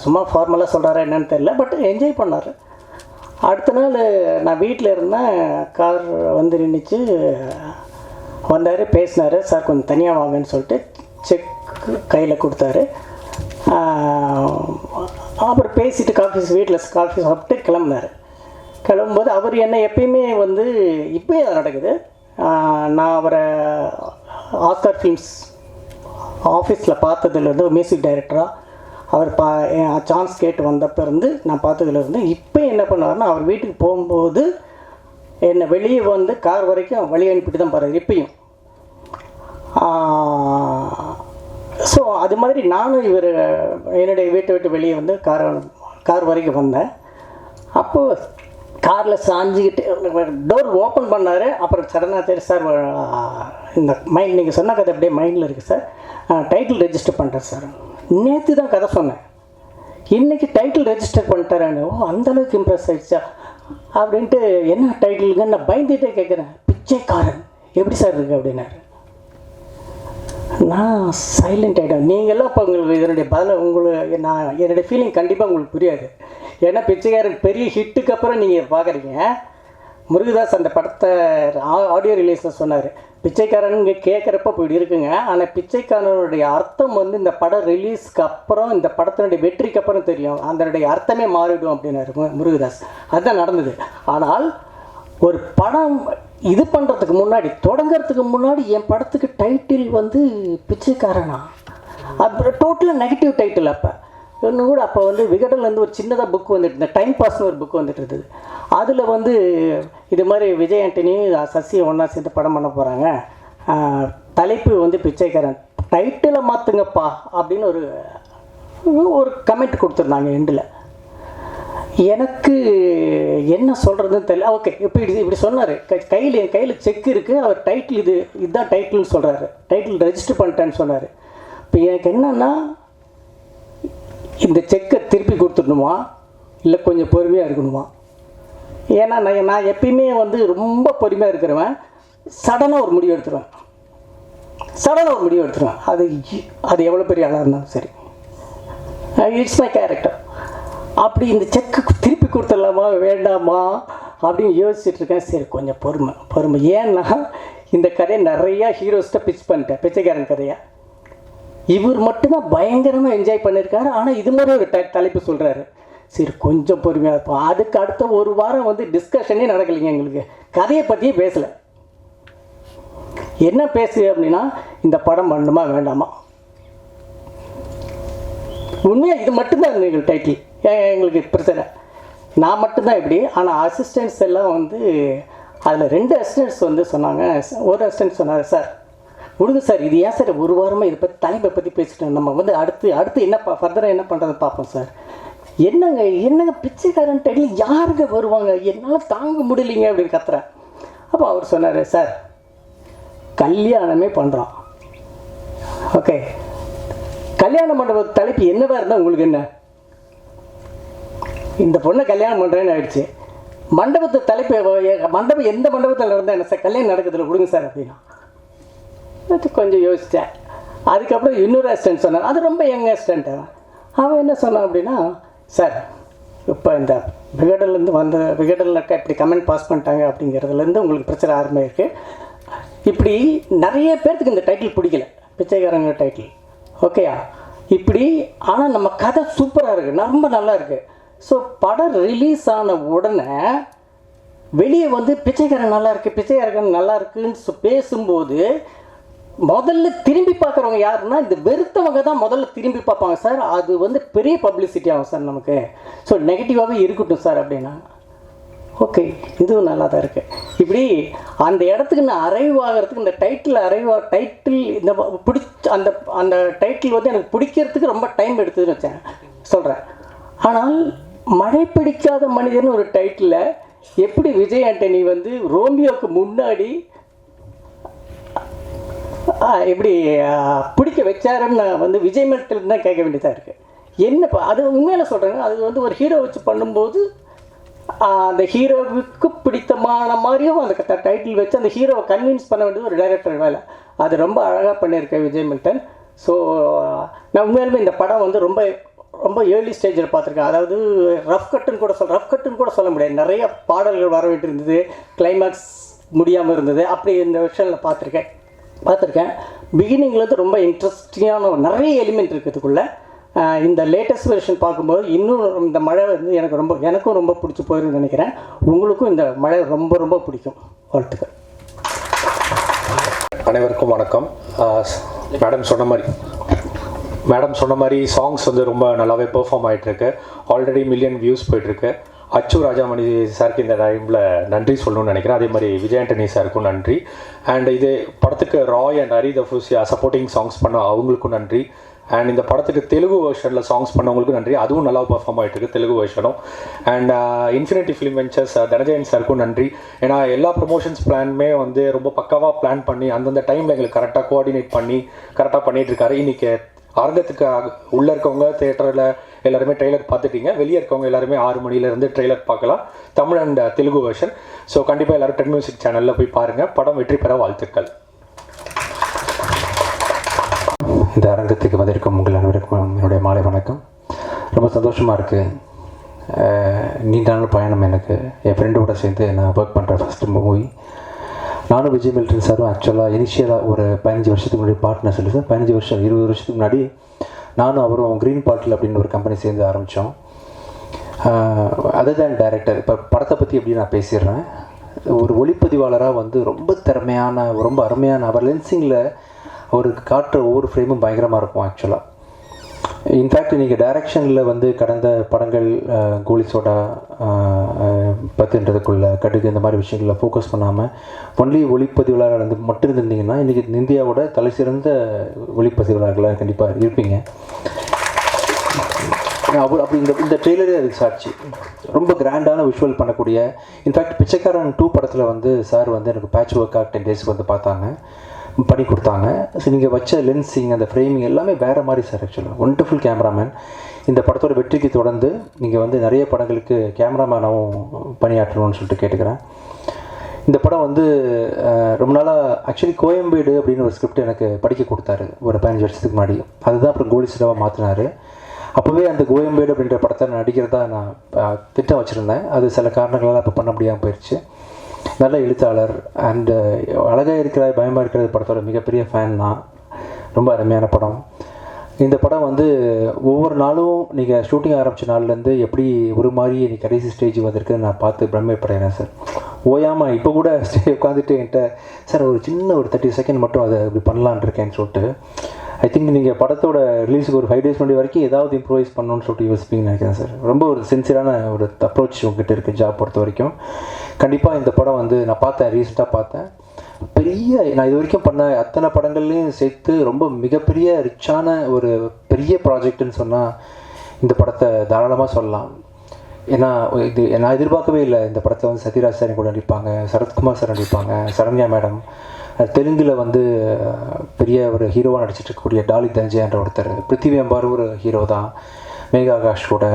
சும்மா ஃபார்மலாக சொல்கிறாரா என்னன்னு தெரியல, பட் என்ஜாய் பண்ணார். அடுத்த நாள் நான் வீட்டில் இருந்தேன், கார் வந்து நின்றுச்சு, வந்தார், பேசினார். சார் கொஞ்சம் தனியாக வாங்கன்னு சொல்லிட்டு செக் கையில் கொடுத்தாரு. அப்புறம் பேசிட்டு வீட்டில் காஃபி சாப்பிட்டு கிளம்பும்போது அவர் என்ன எப்பயுமே வந்து இப்போயும் அது நடக்குது. நான் அவரை ஆஸ்கார் ஃபிலிம்ஸ் ஆஃபீஸில் பார்த்ததுலேருந்து ஒரு மியூசிக் டைரக்டராக அவர் சான்ஸ் கேட்டு வந்தப்போ இருந்து நான் பார்த்ததுலேருந்து இப்போ என்ன பண்ணுவார்னா, அவர் வீட்டுக்கு போகும்போது என்னை வெளியே வந்து கார் வரைக்கும் வழி அனுப்பிட்டு தான் போகிறார் இப்பயும். ஸோ அது மாதிரி நானும் என்னுடைய வீட்டை விட்டு வெளியே வந்து கார் வரைக்கும் வந்தேன். அப்போது காரில் சாஞ்சிக்கிட்டு டோர் ஓப்பன் பண்ணார். அப்புறம் சடனாக தெரியும், சார் இந்த நீங்கள் சொன்ன கதை அப்படியே மைண்டில் இருக்குது சார், டைட்டில் ரெஜிஸ்டர் பண்ணுறேன் சார். நேற்று தான் கதை சொன்னேன், இன்றைக்கி டைட்டில் ரெஜிஸ்டர் பண்ணிட்டாரான்னு. அந்தளவுக்கு இம்ப்ரெஸ் ஆகிடுச்சா அப்படின்ட்டு, என்ன டைட்டிலுங்க நான் பயந்துகிட்டே கேட்குறேன். பிச்சைக்காரன் எப்படி சார் இருக்குது அப்படின்னாரு. நான் சைலண்ட் ஆகிட்டேன். நீங்கள்லாம் இப்போ உங்களுக்கு இதனுடைய பதில் நான் என்னுடைய ஃபீலிங் கண்டிப்பாக உங்களுக்கு புரியாது. ஏன்னா பிச்சைக்காரன் பெரிய ஹிட்டுக்கு அப்புறம் நீங்கள் பார்க்குறீங்க. முருகதாஸ் அந்த படத்தை ஆடியோ ரிலீஸில் சொன்னார், பிச்சைக்காரன் கேட்குறப்ப இப்படி இருக்குங்க, ஆனால் பிச்சைக்காரனுடைய அர்த்தம் வந்து இந்த படம் ரிலீஸ்க்கு அப்புறம், இந்த படத்தினுடைய வெற்றிக்கு அப்புறம் தெரியும், அதனுடைய அர்த்தமே மாறிடும் அப்படின்னாரு முருகதாஸ். அதுதான் நடந்தது. ஆனால் ஒரு படம் இது பண்ணுறதுக்கு முன்னாடி, தொடங்கிறதுக்கு முன்னாடி என் படத்துக்கு டைட்டில் வந்து பிச்சைக்காரனா, அது டோட்டலாக நெகட்டிவ் டைட்டில். இன்னும் கூட அப்போ வந்து விகடன்லேருந்து ஒரு சின்னதாக புக் வந்துட்டு இருந்தது, டைம் பாஸ்னு ஒரு புக் வந்துட்டு இருந்தது. அதில் வந்து இது மாதிரி விஜய் ஆண்டனி சசியை ஒன்றா சேர்ந்து படம் பண்ண போகிறாங்க, தலைப்பு வந்து பிச்சைக்காரன், டைட்டிலை மாற்றுங்கப்பா அப்படின்னு ஒரு கமெண்ட் கொடுத்துருந்தாங்க எண்டில். எனக்கு என்ன சொல்கிறதுன்னு தெரியல. ஓகே, இப்படி சொன்னார். என் கையில் செக் இருக்குது, அவர் டைட்டில் இதுதான் டைட்டில்னு சொல்கிறாரு, டைட்டில் ரெஜிஸ்டர் பண்ணிட்டேன்னு சொன்னார். இப்போ எனக்கு என்னென்னா, இந்த செக்கை திருப்பி கொடுத்துடணுமா இல்லை கொஞ்சம் பொறுமையாக இருக்கணுமா? ஏன்னா நான் எப்பயுமே வந்து ரொம்ப பொறுமையாக இருக்கிறவன். சடனாக ஒரு முடிவு எடுத்துருவேன். அது எவ்வளோ பெரிய ஆளாக இருந்தாலும் சரி. It's my character. அப்படி இந்த செக்கு திருப்பி கொடுத்துடலாமா வேண்டாமா அப்படின்னு யோசிச்சுட்டு இருக்கேன். சரி கொஞ்சம் பொறுமை. ஏன்னா இந்த கதையை நிறையா ஹீரோஸ்கிட்ட பிச் பண்ணிட்டேன், பிச்சைக்காரன் கதையை. இவர் மட்டும்தான் பயங்கரமாக என்ஜாய் பண்ணியிருக்காரு. ஆனால் இது மாதிரி ஒரு தலைப்பு சொல்கிறாரு. சரி கொஞ்சம் பொறுமையாக இருப்போம். அதுக்கு அடுத்த ஒரு வாரம் வந்து டிஸ்கஷனே நடக்கலைங்க. எங்களுக்கு கதையை பற்றியே பேசலை. என்ன பேசு அப்படின்னா, இந்த படம் பண்ணணுமா வேண்டாமா. உண்மையாக இது மட்டும்தான் எங்களுக்கு டைட்டில். எங்களுக்கு பிரச்சனை நான் மட்டும்தான் இப்படி. ஆனால் அசிஸ்டன்ட்ஸ் எல்லாம் வந்து அதில் 2 அசிஸ்டன்ட்ஸ் வந்து சொன்னாங்க. ஒரு அசிஸ்டன்ட் சொன்னார், சார் விடுங்க சார், இது ஏன் சார் ஒரு வாரமாக இதை பற்றி தலைப்பை பற்றி பேசிட்டோம், நம்ம வந்து அடுத்து என்ன ஃபர்தராக என்ன பண்ணுறது பார்ப்போம் சார். என்னங்க பிச்சைக்காரன் டைட்டில் யாருங்க வருவாங்க, என்னால் தாங்க முடியலைங்க அப்படின்னு கத்துறேன். அப்போ அவர் சொன்னார், சார் கல்யாணமே பண்ணுறோம், ஓகே கல்யாண மண்டப தலைப்பு என்னவா இருந்தால் உங்களுக்கு என்ன, இந்த பொண்ணை கல்யாணம் பண்ணுறேன்னு ஆயிடுச்சு, மண்டபத்து தலைப்பு மண்டபம் எந்த மண்டபத்தில் நடந்தால் என்ன சார், கல்யாணம் நடக்குதுல கொடுங்க சார் அப்படின்னா. கொஞ்சம் யோசித்தேன். அதுக்கப்புறம் இன்னொரு அசிஸ்டன்ட் சொன்னார், அது ரொம்ப யங் அசிஸ்டன்ட். அவன் என்ன சொன்னான் அப்படின்னா, சார் இப்போ இந்த விகடனில் இப்படி கமெண்ட் பாஸ் பண்ணிட்டாங்க அப்படிங்கிறதுலேருந்து உங்களுக்கு பிரச்சனை ஆரம்பம் இருக்குது. இப்படி நிறைய பேர்த்துக்கு இந்த டைட்டில் பிடிக்கல, பிச்சைக்காரங்க டைட்டில், ஓகேயா இப்படி. ஆனால் நம்ம கதை சூப்பராக இருக்குது, ரொம்ப நல்லா இருக்குது. ஸோ படம் ரிலீஸ் ஆன உடனே வெளியே வந்து பிச்சைக்காரன் நல்லா இருக்குது, பிச்சைக்காரன் நல்லா இருக்குன்னு பேசும்போது முதல்ல திரும்பி பார்க்குறவங்க யாருன்னா இந்த வெறுத்தவங்க தான் முதல்ல திரும்பி பார்ப்பாங்க. சார் அது வந்து பெரிய பப்ளிசிட்டி ஆகும் சார் நமக்கு, ஸோ நெகட்டிவாகவே இருக்கட்டும் சார் அப்படின்னா. ஓகே இதுவும் நல்லா தான் இருக்குது. இப்படி அந்த இடத்துக்கு நான் அரைவ் ஆகிறதுக்கு இந்த டைட்டில் இந்த அந்த அந்த டைட்டில் வந்து எனக்கு பிடிக்கிறதுக்கு ரொம்ப டைம் எடுத்துதுன்னு வச்சேன் சொல்கிறேன். ஆனால் மழை பிடிக்காத மனிதன் ஒரு டைட்டில் எப்படி விஜய் ஆண்டனி வந்து ரோமியோவுக்கு முன்னாடி எப்படி பிடிக்க வச்சாருன்னு நான் வந்து விஜய் மேல்கிட்ட தான் கேட்க வேண்டியதாக இருக்குது. என்னப்பா அது உண்மையில சொல்கிறேங்க, அது வந்து ஒரு ஹீரோ வச்சு பண்ணும்போது அந்த ஹீரோவுக்கு பிடித்தமான மாதிரியும் அந்த டைட்டில் வச்சு அந்த ஹீரோவை கன்வின்ஸ் பண்ண வேண்டியது ஒரு டைரக்டர் வேலை. அது ரொம்ப அழகாக பண்ணியிருக்கேன் விஜய் மில்டன். ஸோ நான் உண்மையிலுமே இந்த படம் வந்து ரொம்ப ரொம்ப ஏர்லி ஸ்டேஜில் பார்த்துருக்கேன். அதாவது ரஃப் கட்டுன்னு கூட சொல்ல முடியாது. நிறைய பாடல்கள் வர வேண்டியிருந்தது, கிளைமேக்ஸ் முடியாமல் இருந்தது, அப்படி இந்த விஷயத்தில் பார்த்துருக்கேன். பிகினிங்லேருந்து ரொம்ப இன்ட்ரெஸ்டிங்கான நிறைய எலிமெண்ட் இருக்கிறதுக்குள்ளே இந்த லேட்டஸ்ட் வெர்ஷன் பார்க்கும்போது இன்னும் இந்த மழை வந்து எனக்கும் ரொம்ப பிடிச்சி போயிருன்னு நினைக்கிறேன். உங்களுக்கும் இந்த மழை ரொம்ப ரொம்ப பிடிக்கும். வாழ்த்துக்கள். அனைவருக்கும் வணக்கம். மேடம் சொன்ன மாதிரி சாங்ஸ் வந்து ரொம்ப நல்லாவே பெர்ஃபார்ம் ஆகிட்டுருக்கு. ஆல்ரெடி மில்லியன் வியூஸ் போயிட்டுருக்கு. அச்சு ராஜாமணி சாருக்கு இந்த டைமில் நன்றி சொல்லணும்னு நினைக்கிறேன். அதே மாதிரி விஜய் ஆண்டனி சாருக்கும் நன்றி. அண்ட் இது படத்துக்கு Roy and Hari Tafusia supporting songs பண்ண அவங்களுக்கும் நன்றி. அண்ட் இந்த படத்துக்கு தெலுங்கு வெர்ஷனில் சாங்ஸ் பண்ணவங்களுக்கும் நன்றி, அதுவும் நல்லா பெர்ஃபார்ம் ஆகிட்டுருக்கு தெலுங்கு வெர்ஷனும். And infinity film ventures Dhananjayan சாருக்கும் நன்றி. ஏன்னா எல்லா ப்ரொமோஷன்ஸ் பிளானுமே வந்து ரொம்ப பக்காவாக பிளான் பண்ணி அந்தந்த டைமில் எங்களுக்கு கரெக்டாக கோஆர்டினேட் பண்ணி கரெக்டாக பண்ணிகிட்ருக்காரு. இன்றைக்கி அரங்கத்துக்கு உள்ளே இருக்கவங்க தேட்டரில் எல்லாருமே ட்ரெய்லர் பார்த்துட்டீங்க, வெளியே இருக்கவங்க எல்லாருமே 6 மணிலேருந்து ட்ரெய்லர் பார்க்கலாம், Tamil and Telugu version. So கண்டிப்பாக எல்லோரும் டென் மியூசிக் சேனலில் போய் பாருங்கள். படம் வெற்றி பெற வாழ்த்துக்கள். இந்த அரங்கத்துக்கு வந்திருக்கும் உங்கள் அனைவருக்கும் என்னுடைய மாலை வணக்கம். ரொம்ப சந்தோஷமாக இருக்குது. நீண்ட நாள் பயணம் எனக்கு. என் ஃப்ரெண்டோட சேர்ந்து நான் ஒர்க் பண்ணுற ஃபஸ்ட்டு மூவி. நானும் விஜய் மில்டன் சாரும் ஆக்சுவலாக இனிஷியலாக ஒரு 15 வருஷத்துக்கு முன்னாடி பார்ட்னர் சொல்லி சார் 15 வருஷம் 20 வருஷத்துக்கு முன்னாடி நானும் அவரும் க்ரீன் பாட்டில் அப்படின்னு ஒரு கம்பெனி சேர்ந்து ஆரம்பித்தோம். அதர் தேன் டைரக்டர், இப்போ படத்தை பற்றி எப்படி நான் பேசிடுறேன். ஒரு ஒளிப்பதிவாளராக வந்து ரொம்ப திறமையான ரொம்ப அருமையான அவர் லென்சிங்கில் அவருக்கு காட்டுற ஒவ்வொரு ஃப்ரேமும் பயங்கரமாக இருக்கும் ஆக்சுவலாக. இன்ஃபேக்ட் நீங்கள் டைரக்ஷனில் வந்து கடந்த படங்கள் கோலி சோடா பத்துன்றதுக்குள்ள கடுகு இந்த மாதிரி விஷயங்களில் ஃபோக்கஸ் பண்ணாமல் ஒன்லி ஒளிப்பதிவாளர் வந்து மட்டும் இருந்திருந்தீங்கன்னா இன்றைக்கி இந்தியாவோட தலை சிறந்த ஒளிப்பதிவாளர்களாக கண்டிப்பாக இருப்பீங்க. அப்படி இந்த ட்ரெய்லரே அதுக்கு சாட்சி. ரொம்ப கிராண்டான விஷுவல் பண்ணக்கூடிய, இன்ஃபேக்ட் பிச்சைக்காரன் 2 படத்தில் வந்து சார் வந்து எனக்கு பேட்ச் ஒர்க்காக 10 டேஸ்க்கு வந்து பண்ணி கொடுத்தாங்க. ஸோ நீங்கள் வச்ச லென்ஸிங் அந்த ஃப்ரேமிங் எல்லாமே வேறு மாதிரி சார். ஆக்சுவலாக ஒண்டர்ஃபுல் கேமராமேன். இந்த படத்தோட வெற்றிக்கு தொடர்ந்து நீங்கள் வந்து நிறைய படங்களுக்கு கேமராமேனாகவும் பணியாற்றணும்னு சொல்லிட்டு கேட்டுக்கிறேன். இந்த படம் வந்து ரொம்ப நாளாக ஆக்சுவலி கோயம்பேடு அப்படின்னு ஒரு ஸ்கிரிப்ட் எனக்கு படிக்க கொடுத்தாரு ஒரு 15 வருஷத்துக்கு முன்னாடி. அதுதான் அப்புறம் கோலி சோடாவாக மாற்றினார். அப்போவே அந்த கோயம்பேடு அப்படின்ற படத்தை நடிக்கிறதா நான் திட்டம் வச்சுருந்தேன். அது சில காரணங்களால் அப்போ பண்ண முடியாமல் போயிடுச்சு. நல்ல எழுத்தாளர் அண்டு அழகாக இருக்கிற பயமாக இருக்கிறது படத்தோட மிகப்பெரிய ஃபேன் தான். ரொம்ப அருமையான படம். இந்த படம் வந்து ஒவ்வொரு நாளும் நீங்கள் ஷூட்டிங் ஆரம்பித்த நாள்லேருந்து எப்படி ஒரு மாதிரி இன்னைக்கு கடைசி ஸ்டேஜ் வந்திருக்குன்னு நான் பார்த்து பிரமிப்படைகிறேன் சார். ஓயாமல் இப்போ கூட உட்காந்துட்டு என்கிட்ட சார் ஒரு சின்ன ஒரு 30 செகண்ட் மட்டும் அதை இப்படி பண்ணலான் இருக்கேன்னு சொல்லிட்டு, ஐ திங்க் நீங்கள் படத்தோட ரிலீஸுக்கு ஒரு 5 days முன்னாடி வரைக்கும் ஏதாவது இம்ப்ரூவைஸ் பண்ணணும்னு சொல்லிட்டு யோசிப்பீங்கன்னு நினைக்கிறேன் சார். ரொம்ப ஒரு சின்சியரான ஒரு அப்ரோச் உங்ககிட்ட இருக்குது ஜாப் பொறுத்த வரைக்கும். கண்டிப்பாக இந்த படம் வந்து நான் பார்த்தேன், ரீசெண்டாக பார்த்தேன். நான் இது வரைக்கும் பண்ண அத்தனை படங்கள்லையும் சேர்த்து ரொம்ப மிகப்பெரிய ரிச்சான ஒரு பெரிய ப்ராஜெக்ட்னு சொன்னால் இந்த படத்தை தாராளமாக சொல்லலாம். ஏன்னா இது நான் எதிர்பார்க்கவே இல்லை. இந்த படத்தை வந்து சத்யராஜ் சார் கூட நடிப்பாங்க, சரத்குமார் சார் நடிப்பாங்க, சரண்யா மேடம், தெலுங்கில் வந்து பெரிய ஒரு ஹீரோவாக நடிச்சிட்டு இருக்கக்கூடிய டாலி தஞ்சைன்ற ஒருத்தர், பிருத்திவி அம்பார் ஒரு ஹீரோ தான், மேகா ஆகாஷ் கூட.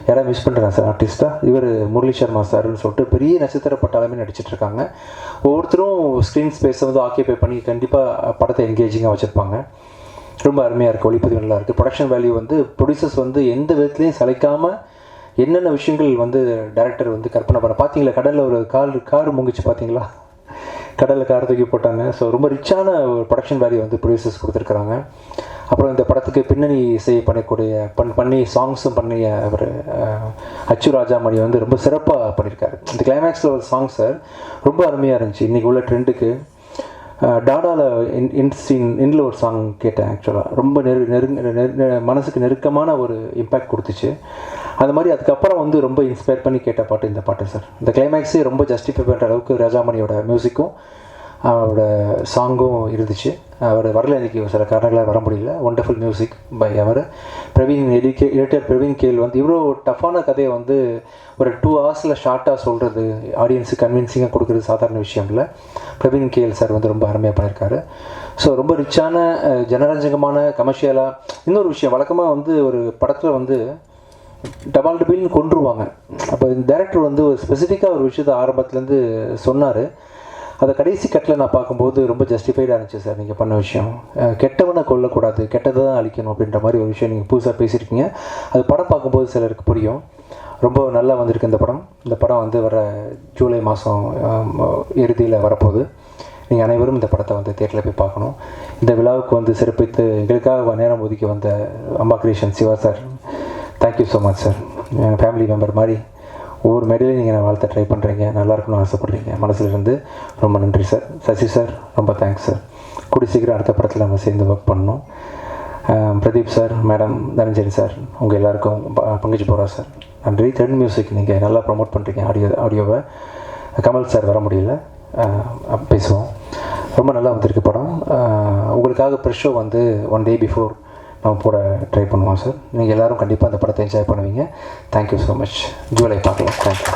யாராவது மிஸ் பண்ணுறேன் சார் ஆர்டிஸ்ட்டாக? இவர் முரளி சர்மா சார்னு சொல்லிட்டு பெரிய நட்சத்திர பட்டாளமே நடிச்சிட்ருக்காங்க. ஒவ்வொருத்தரும் ஸ்க்ரீன் ஸ்பேஸை வந்து ஆக்கியபை பண்ணி கண்டிப்பாக படத்தை என்கேஜிங்காக வச்சுருப்பாங்க. ரொம்ப அருமையாக இருக்குது, ஒளிப்பதிவு நல்லா இருக்குது. ப்ரொடக்ஷன் வேல்யூ வந்து ப்ரொடியூசர்ஸ் வந்து எந்த விதத்துலேயும் சளைக்காமல் என்னென்ன விஷயங்கள் வந்து டைரக்டர் வந்து கற்பனை பண்ண. பார்த்தீங்களா கடலில் ஒரு கார் முங்கிச்சு பார்த்தீங்களா, கடலில் கார் தூக்கி போட்டாங்க. ஸோ ரொம்ப ரிச்சான ஒரு ப்ரொடக்ஷன் வேல்யூ வந்து ப்ரொடியூசர்ஸ் கொடுத்துருக்குறாங்க. அப்புறம் இந்த படத்துக்கு பின்னணி இசை பண்ணி சாங்ஸும் பண்ணிய அவர் அச்சு ராஜாமணி வந்து ரொம்ப சிறப்பாக பண்ணியிருக்காரு. இந்த கிளைமேக்ஸில் ஒரு சாங் சார் ரொம்ப அருமையாக இருந்துச்சு. இன்றைக்கி உள்ள ட்ரெண்டுக்கு டாடாவில் இன்ல ஒரு சாங் கேட்டேன். ஆக்சுவலாக ரொம்ப மனசுக்கு நெருக்கமான ஒரு இம்பேக்ட் கொடுத்துச்சு. அது மாதிரி அதுக்கப்புறம் வந்து ரொம்ப இன்ஸ்பயர் பண்ணி கேட்ட பாட்டு இந்த பாட்டு சார். இந்த கிளைமேக்ஸே ரொம்ப ஜஸ்டிஃபை பண்ணுற அளவுக்கு ராஜாமணியோட மியூசிக்கும் அவரோட சாங்கும் இருந்துச்சு. அவர் வரல, இன்றைக்கி சில காரணங்களாக வர முடியல. ஒண்டர்ஃபுல் மியூசிக் பை அவர். எடிட்டர் பிரவீன் கேல் வந்து இவ்வளோ டஃப்பான கதையை வந்து ஒரு 2 hours ஷார்ட்டாக சொல்கிறது, ஆடியன்ஸுக்கு கன்வின்சிங்காக கொடுக்குறது சாதாரண விஷயம் இல்லை. பிரவீன் கேல் சார் வந்து ரொம்ப அருமையாக பண்ணியிருக்காரு. ஸோ ரொம்ப ரிச்சான ஜனரஞ்சகமான கமர்ஷியலாக. இன்னொரு விஷயம், வழக்கமாக வந்து ஒரு படத்தில் வந்து டபால் டபிள்னு கொண்டுருவாங்க. அப்போ இந்த டைரக்டர் வந்து ஒரு ஸ்பெசிஃபிக்காக ஒரு விஷயத்தை ஆரம்பத்துலேருந்து சொன்னார். அதை கடைசி கட்டில் நான் பார்க்கும்போது ரொம்ப ஜஸ்டிஃபைடாக இருந்துச்சு சார். நீங்கள் பண்ண விஷயம் கெட்டவனை கொல்லக்கூடாது, கெட்டதை தான் அழிக்கணும் அப்படின்ற மாதிரி ஒரு விஷயம் நீங்கள் புதுசாக பேசியிருக்கீங்க. அது படம் பார்க்கும்போது சிலருக்கு புரியும். ரொம்ப நல்லா வந்திருக்கு இந்த படம். இந்த படம் வந்து வர ஜூலை மாதம் இறுதியில் வரப்போகுது. நீங்கள் அனைவரும் இந்த படத்தை வந்து தேட்டரில் போய் பார்க்கணும். இந்த விழாவுக்கு வந்து சிறப்பித்து எங்களுக்காக நேரம் ஒதுக்கி வந்த Amma creation Siva sir, thank you so much sir. எங்கள் ஃபேமிலி மெம்பர் மாதிரி ஒவ்வொரு மேடையிலையும் நீங்கள் நான் வாழ்த்த ட்ரை பண்ணுறீங்க, நல்லா இருக்கணும்னு ஆசைப்படுறீங்க. மனசுலேருந்து ரொம்ப நன்றி சார். சசி சார் ரொம்ப தேங்க்ஸ் சார். கூடி சீக்கிரம் அடுத்த படத்தில் நம்ம சேர்ந்து ஒர்க் பண்ணணும். பிரதீப் சார், மேடம், தனஞ்சரி சார், உங்கள் எல்லாருக்கும் பங்குச்சு போகிறா சார் நன்றி. த்ரெட் மியூசிக் நீங்கள் நல்லா ப்ரொமோட் பண்ணுறீங்க ஆடியோவை. கமல் சார் வர முடியல, பேசுவோம். ரொம்ப நல்லா வந்திருக்கு படம். உங்களுக்காக ப்ரெஷ் ஷோ வந்து 1 day பிஃபோர் நம்ம போட ட்ரை பண்ணுவோம் சார். நீங்கள் எல்லோரும் கண்டிப்பாக அந்த படத்தை என்ஜாய் பண்ணுவீங்க. Thank you so much. ஜூலை பார்க்கலாம். தேங்க்யூ.